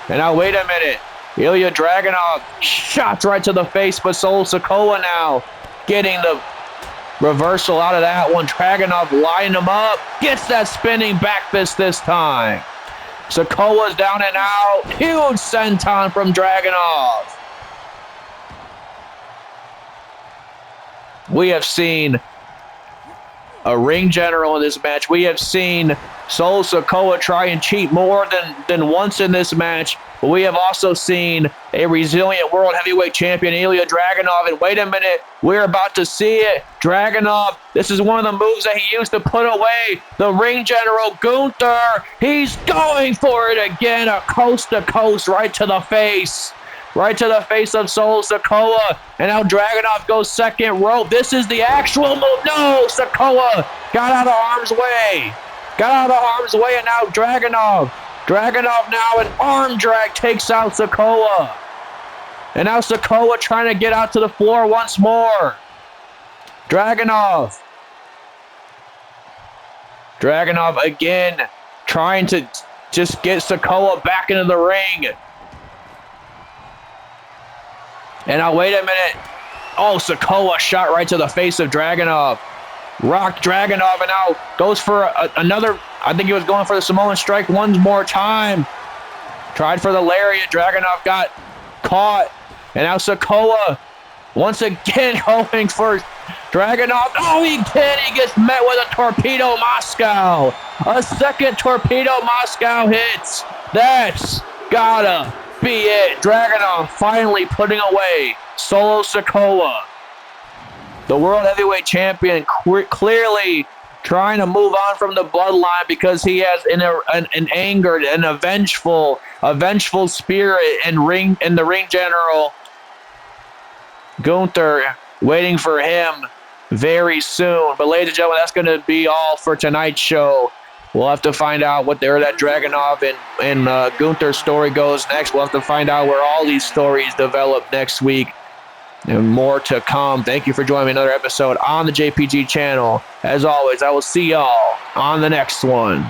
And now wait a minute. Ilja Dragunov shots right to the face, but Solo Sikoa now getting the reversal out of that one. Dragunov lining him up. Gets that spinning back fist this time. Sikoa's down and out. Huge senton from Dragunov. We have seen a ring general in this match. We have seen Solo Sikoa try and cheat more than once in this match. But we have also seen a resilient world heavyweight champion, Ilja Dragunov. And wait a minute, we're about to see it. Dragunov, this is one of the moves that he used to put away the ring general Gunther. He's going for it again, a coast to coast right to the face. Right to the face of Solo Sikoa. And now Dragunov goes second rope. This is the actual move. No, Sikoa got out of harm's way. Got out of harm's way, and now Dragunov now an arm drag takes out Sikoa. And now Sikoa trying to get out to the floor once more. Dragunov again trying to just get Sikoa back into the ring. And now wait a minute. Sikoa shot right to the face of Dragunov. Rocked Dragunov, and now goes for another. I think he was going for the Samoan strike one more time. Tried for the lariat. Dragunov got caught. And now Sikoa once again going for Dragunov. He gets met with a Torpedo Moscow. A second Torpedo Moscow hits. That's gotta be it. Dragunov finally putting away Solo Sikoa. The world heavyweight champion clearly trying to move on from the bloodline because he has an angered and a vengeful spirit and the ring general Gunther waiting for him very soon. But ladies and gentlemen, that's going to be all for tonight's show. We'll have to find out what that Dragunov and Gunther story goes next. We'll have to find out where all these stories develop next week. And more to come. Thank you for joining me another episode on the JPG channel. As always, I will see y'all on the next one.